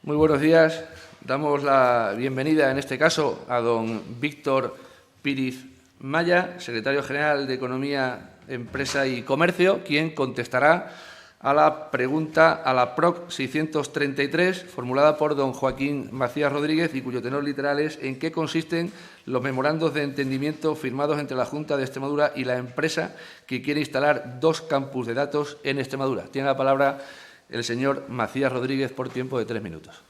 Muy buenos días. Damos la bienvenida, en este caso, a don Víctor Píriz Maya, secretario general de Economía, Empresa y Comercio, quien contestará a la pregunta a la PROC 633, formulada por don Joaquín Macías Rodríguez y cuyo tenor literal es ¿en qué consisten los memorandos de entendimiento firmados entre la Junta de Extremadura y la empresa que quiere instalar 2 campus de datos en Extremadura? Tiene la palabra el señor Macías Rodríguez por tiempo de 3 minutos.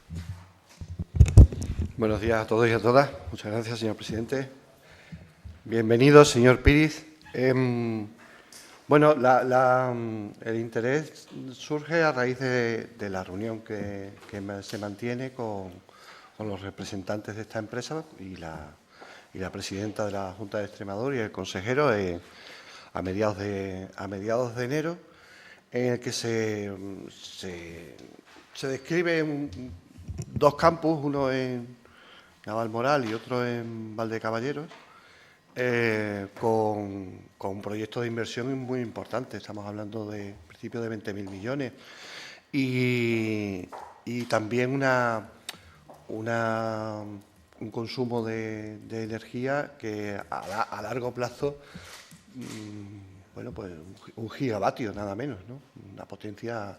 Buenos días a todos y a todas. Muchas gracias, señor presidente. Bienvenido, señor Píriz. Bueno, el interés surge a raíz de la reunión que se mantiene con los representantes de esta empresa y la presidenta de la Junta de Extremadura y el consejero a mediados de enero, en el que se describe 2 campus, uno en Navalmoral y otro en Valdecaballeros, con proyectos de inversión muy importantes. Estamos hablando de principio de 20.000 millones y también un consumo de energía que a largo plazo, bueno, pues un gigavatio nada menos, ¿no? Una potencia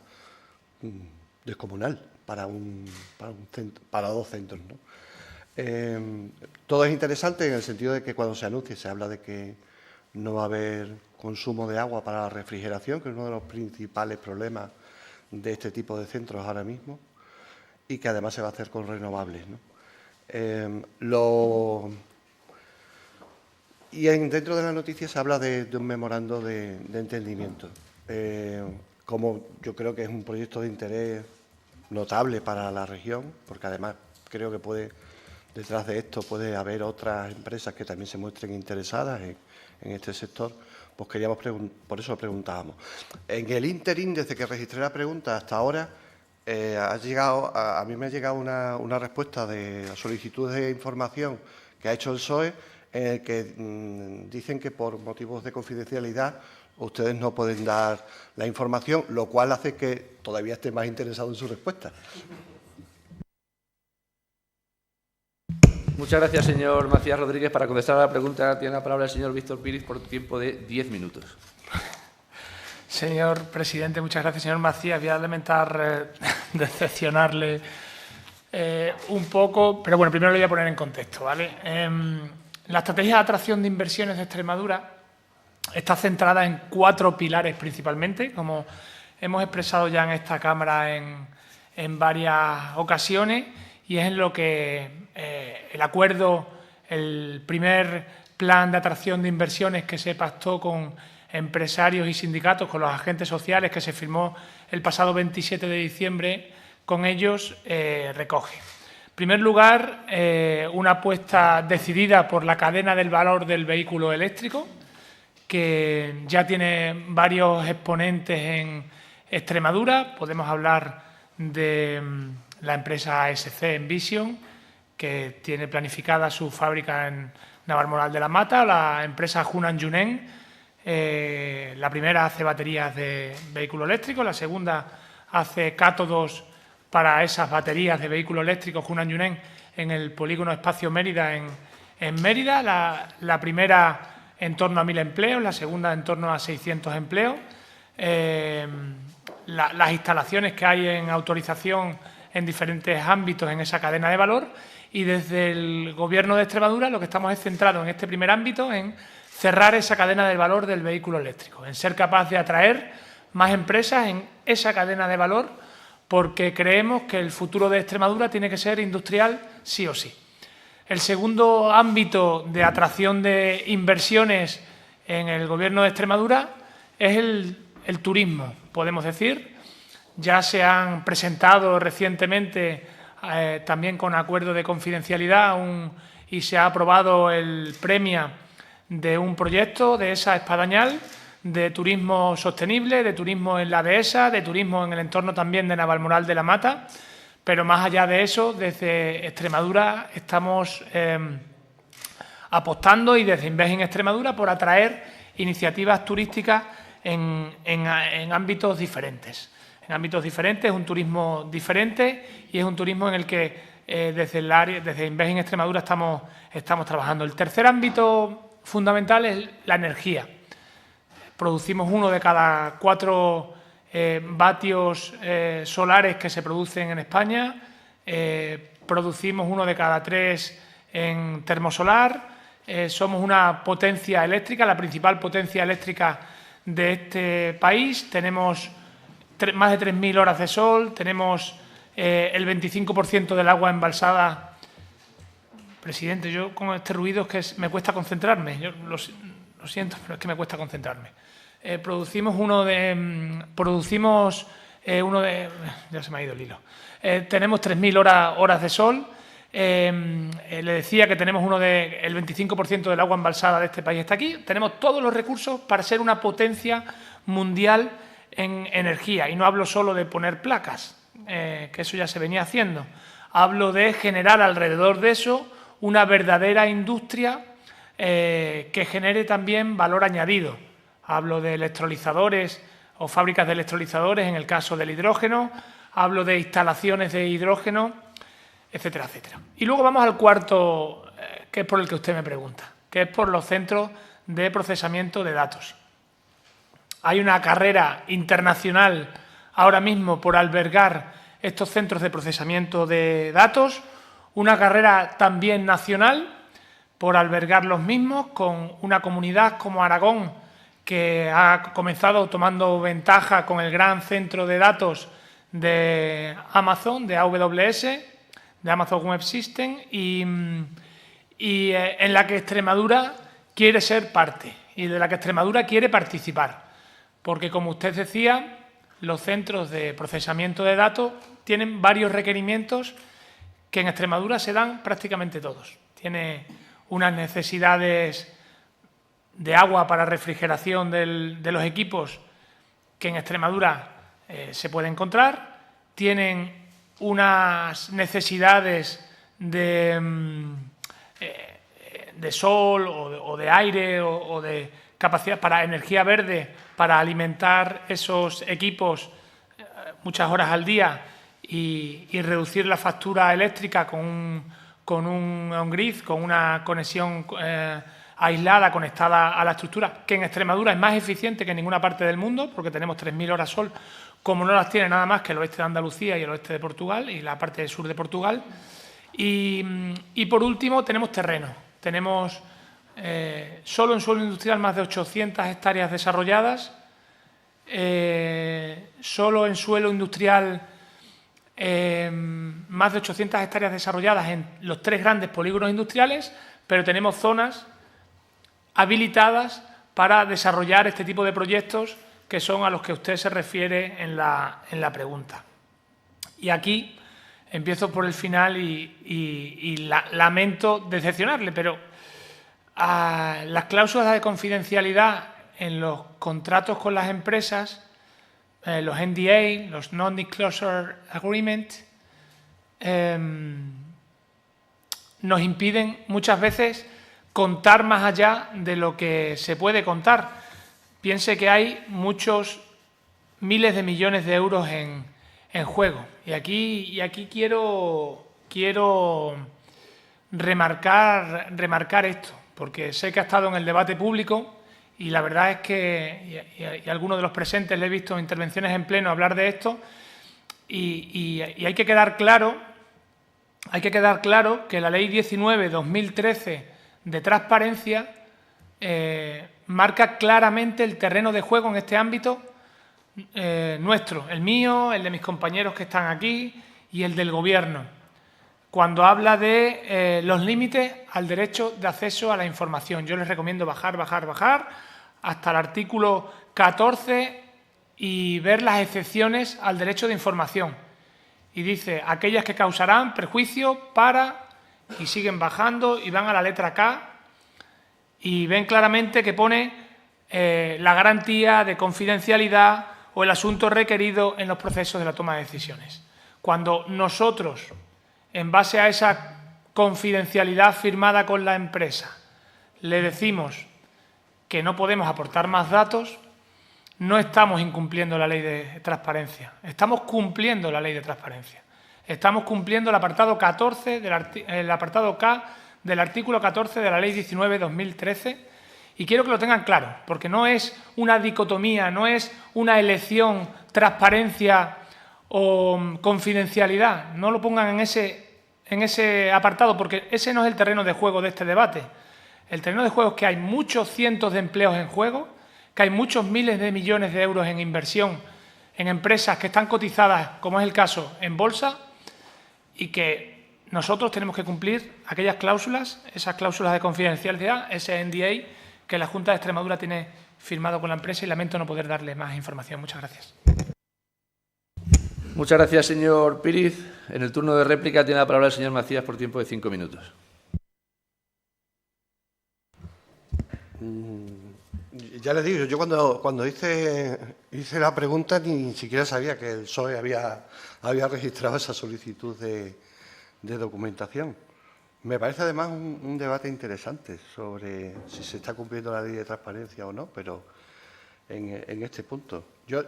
descomunal para 2 centros, ¿no? Todo es interesante en el sentido de que cuando se anuncie se habla de que no va a haber consumo de agua para la refrigeración, que es uno de los principales problemas de este tipo de centros ahora mismo, y que además se va a hacer con renovables, ¿no? Dentro de la noticia se habla de un memorando de entendimiento. Como yo creo que es un proyecto de interés notable para la región, porque además creo que detrás de esto puede haber otras empresas que también se muestren interesadas en este sector, pues por eso lo preguntábamos. En el ínterin, desde que registré la pregunta hasta ahora, a mí me ha llegado una respuesta de solicitudes de información que ha hecho el PSOE, en el que dicen que por motivos de confidencialidad ustedes no pueden dar la información, lo cual hace que todavía esté más interesado en su respuesta. Muchas gracias, señor Macías Rodríguez. Para contestar a la pregunta tiene la palabra el señor Víctor Píriz por tiempo de 10 minutos. Señor presidente, muchas gracias, señor Macías. Voy a lamentar decepcionarle un poco, pero bueno, primero lo voy a poner en contexto, ¿vale? La estrategia de atracción de inversiones de Extremadura está centrada en 4 pilares principalmente, como hemos expresado ya en esta Cámara en varias ocasiones, y es en lo que el primer plan de atracción de inversiones que se pactó con empresarios y sindicatos, con los agentes sociales, que se firmó el pasado 27 de diciembre, con ellos recoge. En primer lugar, una apuesta decidida por la cadena del valor del vehículo eléctrico, que ya tiene varios exponentes en Extremadura. Podemos hablar de la empresa ASC Envision, que tiene planificada su fábrica en Navalmoral de la Mata, la empresa Hunan Yuneng. La primera hace baterías de vehículo eléctrico, la segunda hace cátodos para esas baterías de vehículo eléctrico Hunan Yuneng en el polígono Espacio Mérida en Mérida. La primera en torno a 1.000 empleos, la segunda en torno a 600 empleos. Las instalaciones que hay en autorización en diferentes ámbitos en esa cadena de valor, y desde el Gobierno de Extremadura lo que estamos es centrados en este primer ámbito, en cerrar esa cadena de valor del vehículo eléctrico, en ser capaz de atraer más empresas en esa cadena de valor, porque creemos que el futuro de Extremadura tiene que ser industrial sí o sí. El segundo ámbito de atracción de inversiones en el Gobierno de Extremadura es el turismo, podemos decir. Ya se han presentado recientemente, también con acuerdo de confidencialidad, y se ha aprobado el premio de un proyecto de esa Espadañal, de turismo sostenible, de turismo en la dehesa, de turismo en el entorno también de Navalmoral de la Mata. Pero más allá de eso, desde Extremadura estamos apostando, y desde Inves en Extremadura, por atraer iniciativas turísticas en ámbitos diferentes. en ámbitos diferentes, es un turismo diferente y es un turismo en el que desde Investing Extremadura estamos trabajando. El tercer ámbito fundamental es la energía. Producimos 1 de cada 4 vatios solares que se producen en España, producimos 1 de cada 3 en termosolar, somos una potencia eléctrica, la principal potencia eléctrica de este país, tenemos más de 3.000 horas de sol, tenemos el 25% del agua embalsada. Presidente, yo con este ruido es que me cuesta concentrarme, yo lo siento, pero es que me cuesta concentrarme. Producimos uno de... Ya se me ha ido el hilo. Tenemos 3.000 horas de sol. Le decía que tenemos el 25% del agua embalsada de este país está aquí. Tenemos todos los recursos para ser una potencia mundial en energía. Y no hablo solo de poner placas, que eso ya se venía haciendo. Hablo de generar alrededor de eso una verdadera industria que genere también valor añadido. Hablo de electrolizadores o fábricas de electrolizadores en el caso del hidrógeno, hablo de instalaciones de hidrógeno, etcétera, etcétera. Y luego vamos al cuarto, que es por el que usted me pregunta, que es por los centros de procesamiento de datos. Hay una carrera internacional ahora mismo por albergar estos centros de procesamiento de datos, una carrera también nacional por albergar los mismos, con una comunidad como Aragón, que ha comenzado tomando ventaja con el gran centro de datos de Amazon, de AWS, de Amazon Web System, y en la que Extremadura quiere ser parte y de la que Extremadura quiere participar. Porque, como usted decía, los centros de procesamiento de datos tienen varios requerimientos que en Extremadura se dan prácticamente todos. Tiene unas necesidades de agua para refrigeración de los equipos que en Extremadura se puede encontrar, tienen unas necesidades de sol o de aire o de capacidad para energía verde para alimentar esos equipos muchas horas al día y reducir la factura eléctrica con un grid, con una conexión aislada, conectada a la estructura, que en Extremadura es más eficiente que en ninguna parte del mundo, porque tenemos 3.000 horas sol, como no las tiene nada más que el oeste de Andalucía y el oeste de Portugal y la parte del sur de Portugal. Y por último, tenemos terreno. Tenemos solo en suelo industrial más de 800 hectáreas desarrolladas, solo en suelo industrial más de 800 hectáreas desarrolladas en los 3 grandes polígonos industriales, pero tenemos zonas habilitadas para desarrollar este tipo de proyectos que son a los que usted se refiere en la pregunta. Y aquí empiezo por el final y lamento decepcionarle, pero las cláusulas de confidencialidad en los contratos con las empresas, los NDA, los Non-Disclosure Agreement, nos impiden muchas veces contar más allá de lo que se puede contar. Piense que hay muchos miles de millones de euros en juego. Y aquí quiero remarcar esto, porque sé que ha estado en el debate público y la verdad es que, y a algunos de los presentes le he visto en intervenciones en pleno hablar de esto, y hay que quedar claro que la Ley 19/2013 de transparencia marca claramente el terreno de juego en este ámbito nuestro, el mío, el de mis compañeros que están aquí y el del Gobierno, cuando habla de los límites al derecho de acceso a la información. Yo les recomiendo bajar hasta el artículo 14 y ver las excepciones al derecho de información. Y dice, aquellas que causarán perjuicio para... y siguen bajando y van a la letra K y ven claramente que pone la garantía de confidencialidad o el asunto requerido en los procesos de la toma de decisiones. Cuando nosotros, en base a esa confidencialidad firmada con la empresa, le decimos que no podemos aportar más datos, no estamos incumpliendo la ley de transparencia, estamos cumpliendo la ley de transparencia. Estamos cumpliendo el apartado 14, el apartado K del artículo 14 de la Ley 19/2013, y quiero que lo tengan claro, porque no es una dicotomía, no es una elección, transparencia o confidencialidad. No lo pongan en ese apartado, porque ese no es el terreno de juego de este debate. El terreno de juego es que hay muchos cientos de empleos en juego, que hay muchos miles de millones de euros en inversión en empresas que están cotizadas, como es el caso, en bolsa, y que nosotros tenemos que cumplir aquellas cláusulas, esas cláusulas de confidencialidad, ese NDA que la Junta de Extremadura tiene firmado con la empresa, y lamento no poder darle más información. Muchas gracias. Muchas gracias, señor Píriz. En el turno de réplica tiene la palabra el señor Macías por tiempo de 5 minutos. Ya le digo, yo cuando hice la pregunta ni siquiera sabía que el PSOE había registrado esa solicitud de documentación. Me parece además un debate interesante sobre si se está cumpliendo la ley de transparencia o no, pero en este punto. Yo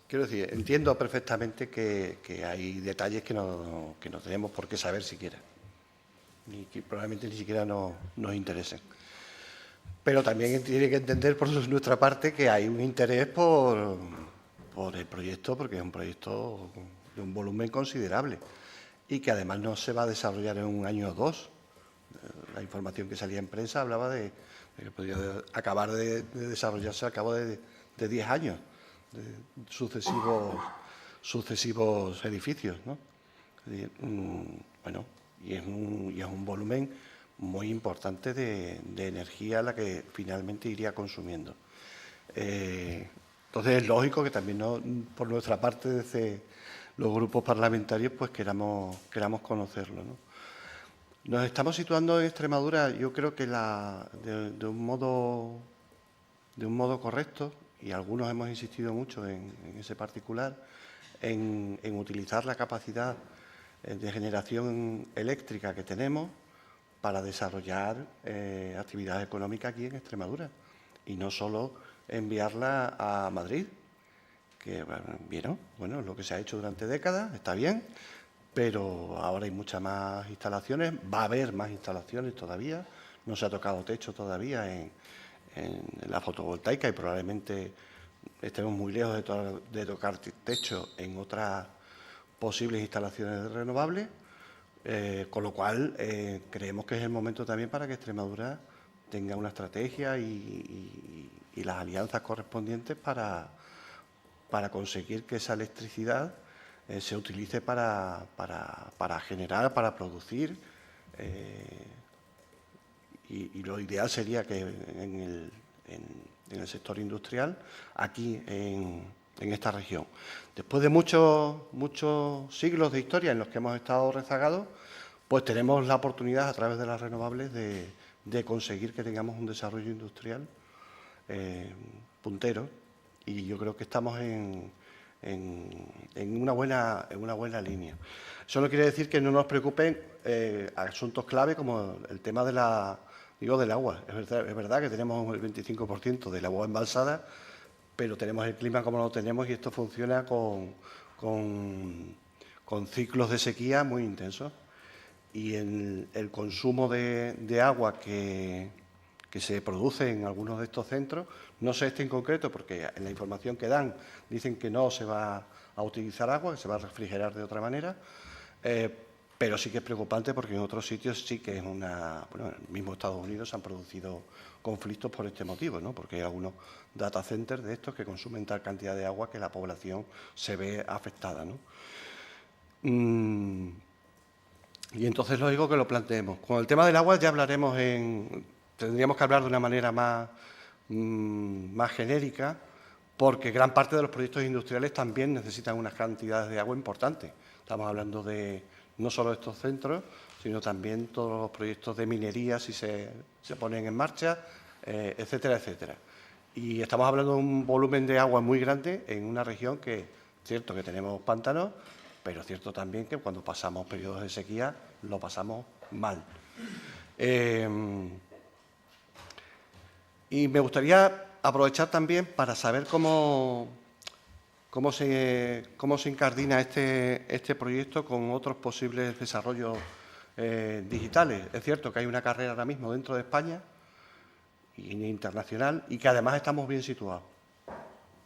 quiero decir, entiendo perfectamente que hay detalles que no tenemos por qué saber siquiera, ni que probablemente ni siquiera nos interesen. Pero también tiene que entender por nuestra parte que hay un interés por el proyecto, porque es un proyecto de un volumen considerable y que además no se va a desarrollar en un año o dos. La información que salía en prensa hablaba de que podría acabar de desarrollarse al cabo de 10 años, de sucesivos edificios, ¿no? Bueno, y es un volumen muy importante de energía la que finalmente iría consumiendo. Entonces es lógico que también por nuestra parte desde los grupos parlamentarios pues queramos conocerlo, ¿no? Nos estamos situando en Extremadura, yo creo que de un modo correcto, y algunos hemos insistido mucho en ese particular, en utilizar la capacidad de generación eléctrica que tenemos para desarrollar actividad económica aquí en Extremadura y no solo enviarla a Madrid, que bueno, lo que se ha hecho durante décadas está bien, pero ahora hay muchas más instalaciones, va a haber más instalaciones todavía, no se ha tocado techo todavía en la fotovoltaica y probablemente estemos muy lejos de tocar techo en otras posibles instalaciones de renovables. Con lo cual, creemos que es el momento también para que Extremadura tenga una estrategia y las alianzas correspondientes para conseguir que esa electricidad se utilice para generar, para producir. Y lo ideal sería que en el sector industrial, aquí en esta región. Después de muchos siglos de historia en los que hemos estado rezagados, pues tenemos la oportunidad a través de las renovables de conseguir que tengamos un desarrollo industrial puntero, y yo creo que estamos en una buena línea. Eso no quiere decir que no nos preocupen asuntos clave como el tema del agua. Es verdad que tenemos el 25% del agua embalsada, pero tenemos el clima como lo tenemos y esto funciona con ciclos de sequía muy intensos. Y el consumo de agua que se produce en algunos de estos centros, no sé este en concreto, porque en la información que dan dicen que no se va a utilizar agua, que se va a refrigerar de otra manera, pero sí que es preocupante porque en otros sitios sí que es en el mismo Estados Unidos se han producido conflictos por este motivo, ¿no? Porque hay algunos data centers de estos que consumen tal cantidad de agua que la población se ve afectada, ¿no? Y entonces lógico que lo planteemos. Con el tema del agua ya hablaremos tendríamos que hablar de una manera más genérica, porque gran parte de los proyectos industriales también necesitan unas cantidades de agua importantes. Estamos hablando de no solo estos centros, sino también todos los proyectos de minería si se ponen en marcha, etcétera, etcétera. Y estamos hablando de un volumen de agua muy grande en una región que, cierto que tenemos pantanos, pero cierto también que cuando pasamos periodos de sequía lo pasamos mal. Y me gustaría aprovechar también para saber cómo se incardina este proyecto con otros posibles desarrollos digitales. Es cierto que hay una carrera ahora mismo dentro de España y internacional, y que además estamos bien situados,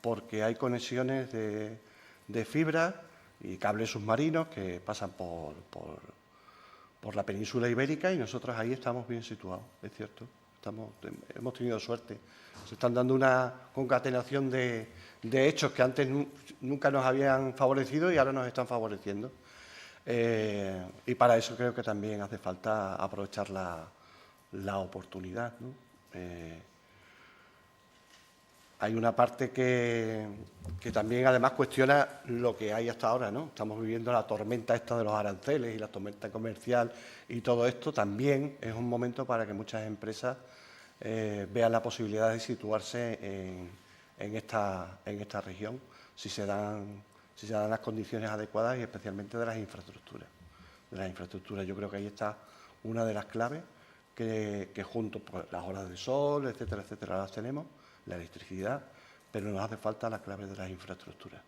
porque hay conexiones de fibra y cables submarinos que pasan por la península ibérica, y nosotros ahí estamos bien situados, es cierto. Hemos tenido suerte. Se están dando una concatenación de hechos que antes nunca nos habían favorecido y ahora nos están favoreciendo. Y para eso creo que también hace falta aprovechar la oportunidad, ¿no? Hay una parte que también además cuestiona lo que hay hasta ahora, ¿no? Estamos viviendo la tormenta esta de los aranceles y la tormenta comercial, y todo esto también es un momento para que muchas empresas vean la posibilidad de situarse en esta región, si se dan las condiciones adecuadas, y especialmente de las infraestructuras. Yo creo que ahí está una de las claves que junto por las horas de sol, etcétera, etcétera, las tenemos, la electricidad, pero nos hace falta la clave de las infraestructuras.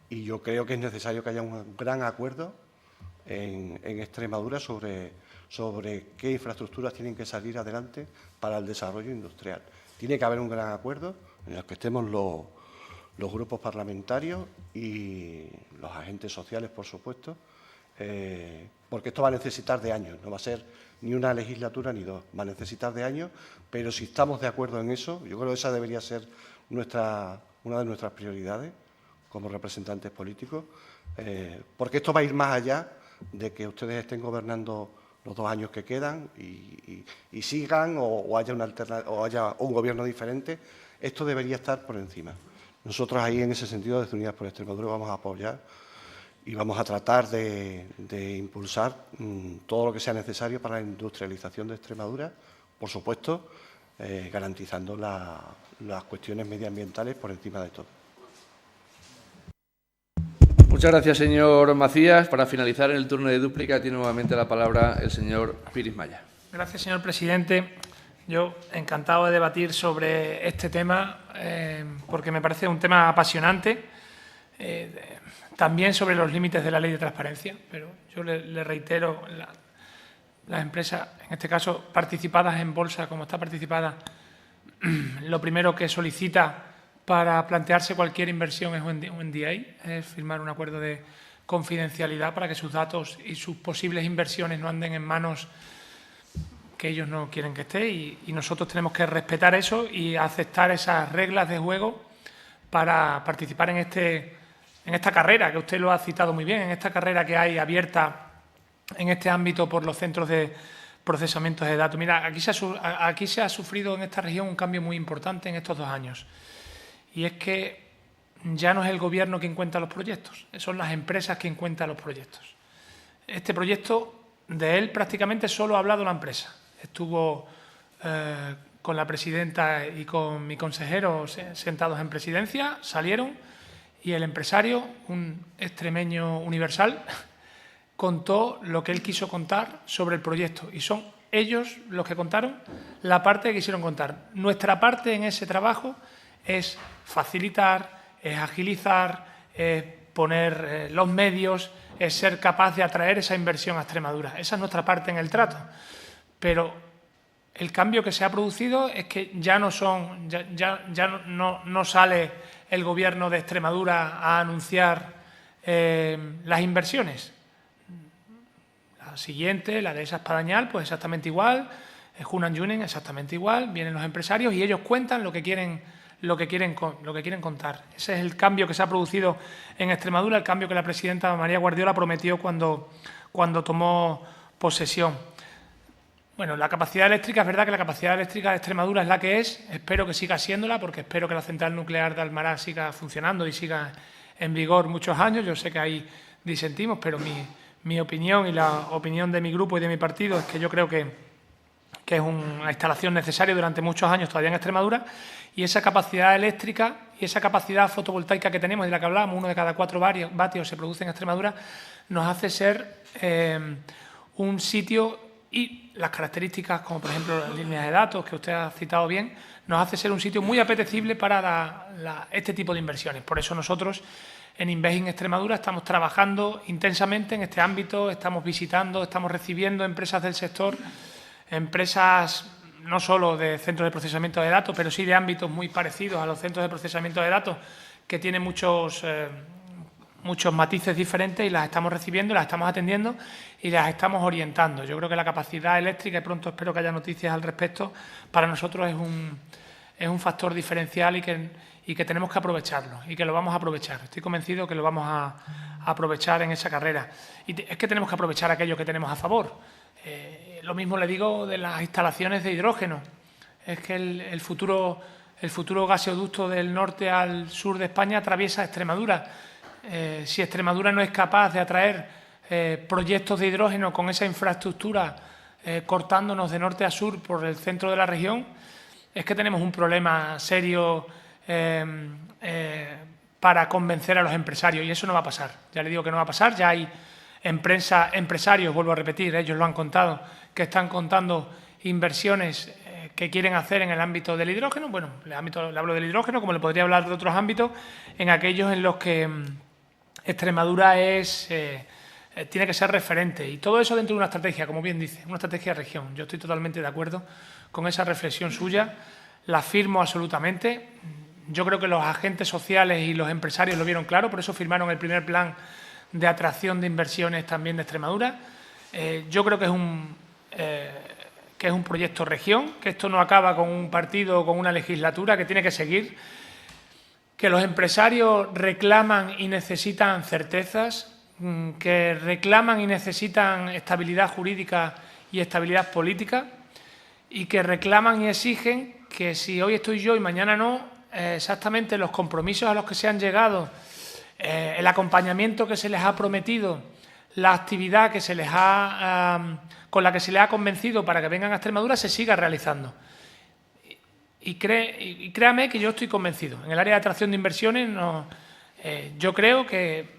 Y yo creo que es necesario que haya un gran acuerdo en Extremadura sobre qué infraestructuras tienen que salir adelante para el desarrollo industrial. Tiene que haber un gran acuerdo en el que estemos los grupos parlamentarios y los agentes sociales, por supuesto, porque esto va a necesitar de años, no va a ser ni una legislatura ni dos, va a necesitar de años, pero si estamos de acuerdo en eso, yo creo que esa debería ser una de nuestras prioridades como representantes políticos, porque esto va a ir más allá de que ustedes estén gobernando los 2 años que quedan y sigan o haya un gobierno diferente. Esto debería estar por encima. Nosotros ahí, en ese sentido, desde Unidas por Extremadura, vamos a apoyar y vamos a tratar de impulsar todo lo que sea necesario para la industrialización de Extremadura, por supuesto, garantizando las cuestiones medioambientales por encima de todo. Muchas gracias, señor Macías. Para finalizar en el turno de dúplica, tiene nuevamente la palabra el señor Píriz Maya. Gracias, señor presidente. Yo encantado de debatir sobre este tema, porque me parece un tema apasionante, también sobre los límites de la ley de transparencia, pero yo le reitero, las empresas, en este caso participadas en bolsa, como está participada, lo primero que solicita para plantearse cualquier inversión es un NDA, es firmar un acuerdo de confidencialidad para que sus datos y sus posibles inversiones no anden en manos que ellos no quieren que esté, y nosotros tenemos que respetar eso y aceptar esas reglas de juego para participar en esta carrera, que usted lo ha citado muy bien, en esta carrera que hay abierta en este ámbito por los centros de procesamiento de datos. Mira, aquí se ha sufrido en esta región un cambio muy importante en estos 2 años, y es que ya no es el Gobierno quien cuenta los proyectos, son las empresas quien cuentan los proyectos. Este proyecto, de él prácticamente solo ha hablado la empresa. Estuvo con la presidenta y con mi consejero sentados en presidencia, salieron, y el empresario, un extremeño universal, contó lo que él quiso contar sobre el proyecto, y son ellos los que contaron la parte que quisieron contar. Nuestra parte en ese trabajo es facilitar, es agilizar, es poner los medios, es ser capaz de atraer esa inversión a Extremadura. Esa es nuestra parte en el trato. Pero el cambio que se ha producido es que ya no sale el Gobierno de Extremadura a anunciar las inversiones. La siguiente, la de esa Espadañal, pues exactamente igual, Hunan Yunen exactamente igual, vienen los empresarios y ellos cuentan lo que quieren contar. Ese es el cambio que se ha producido en Extremadura, el cambio que la presidenta María Guardiola prometió cuando tomó posesión. Bueno, la capacidad eléctrica, es verdad que la capacidad eléctrica de Extremadura es la que es, espero que siga siéndola, porque espero que la central nuclear de Almará siga funcionando y siga en vigor muchos años. Yo sé que ahí disentimos, pero mi opinión y la opinión de mi grupo y de mi partido es que yo creo que es una instalación necesaria durante muchos años todavía en Extremadura, y esa capacidad eléctrica y esa capacidad fotovoltaica que tenemos, de la que hablábamos, 1 de cada 4 vatios se produce en Extremadura, nos hace ser un sitio y las características, como por ejemplo las líneas de datos que usted ha citado bien, nos hace ser un sitio muy apetecible para este tipo de inversiones. Por eso nosotros en Investing Extremadura estamos trabajando intensamente en este ámbito, estamos visitando, estamos recibiendo empresas del sector, empresas no solo de centros de procesamiento de datos, pero sí de ámbitos muy parecidos a los centros de procesamiento de datos, que tienen muchos matices diferentes, y las estamos recibiendo, las estamos atendiendo y las estamos orientando. Yo creo que la capacidad eléctrica, y pronto espero que haya noticias al respecto, para nosotros es un factor diferencial y que tenemos que aprovecharlo y que lo vamos a aprovechar. Estoy convencido que lo vamos a aprovechar en esa carrera. Y es que tenemos que aprovechar aquello que tenemos a favor. Lo mismo le digo de las instalaciones de hidrógeno. Es que el futuro gaseoducto del norte al sur de España atraviesa Extremadura. Si Extremadura no es capaz de atraer proyectos de hidrógeno con esa infraestructura cortándonos de norte a sur por el centro de la región, es que tenemos un problema serio para convencer a los empresarios, y eso no va a pasar. Ya le digo que no va a pasar. Ya hay empresarios, vuelvo a repetir, ellos lo han contado, que están contando inversiones que quieren hacer en el ámbito del hidrógeno. Bueno, le hablo del hidrógeno, como le podría hablar de otros ámbitos, en aquellos en los que Extremadura tiene que ser referente. Y todo eso dentro de una estrategia, como bien dice, una estrategia de región. Yo estoy totalmente de acuerdo con esa reflexión suya, la firmo absolutamente. Yo creo que los agentes sociales y los empresarios lo vieron claro, por eso firmaron el primer plan de atracción de inversiones también de Extremadura. Yo creo que es un proyecto región, que esto no acaba con un partido o con una legislatura, que tiene que seguir, que los empresarios reclaman y necesitan certezas, que reclaman y necesitan estabilidad jurídica y estabilidad política, y que reclaman y exigen que si hoy estoy yo y mañana no, exactamente los compromisos a los que se han llegado, el acompañamiento que se les ha prometido, la actividad que con la que se les ha convencido para que vengan a Extremadura, se siga realizando. Y créame que yo estoy convencido. En el área de atracción de inversiones, yo creo que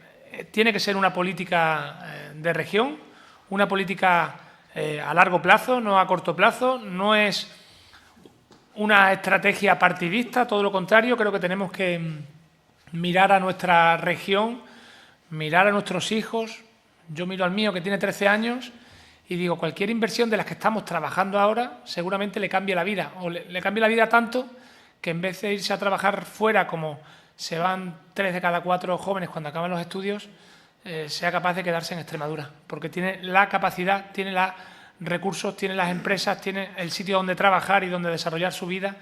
tiene que ser una política de región, una política a largo plazo, no a corto plazo. No es una estrategia partidista, todo lo contrario. Creo que tenemos que mirar a nuestra región, mirar a nuestros hijos. Yo miro al mío, que tiene 13 años, y digo, cualquier inversión de las que estamos trabajando ahora seguramente le cambia la vida, o le cambia la vida tanto que en vez de irse a trabajar fuera, como se van 3 de cada 4 jóvenes cuando acaban los estudios, sea capaz de quedarse en Extremadura, porque tiene la capacidad, tiene los recursos, tiene las empresas, tiene el sitio donde trabajar y donde desarrollar su vida,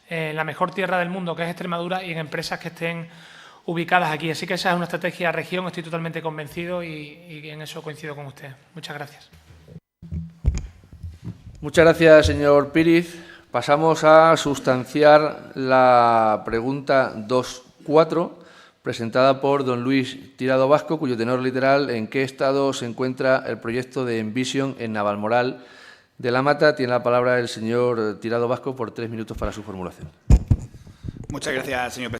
en la mejor tierra del mundo, que es Extremadura, y en empresas que estén ubicadas aquí. Así que esa es una estrategia de región, estoy totalmente convencido y en eso coincido con usted. Muchas gracias. Muchas gracias, señor Píriz. Pasamos a sustanciar la pregunta 2.4, presentada por don Luis Tirado Vasco, cuyo tenor literal: ¿en qué estado se encuentra el proyecto de Envision en Navalmoral de la Mata? Tiene la palabra el señor Tirado Vasco por 3 minutos para su formulación. Muchas gracias, señor presidente.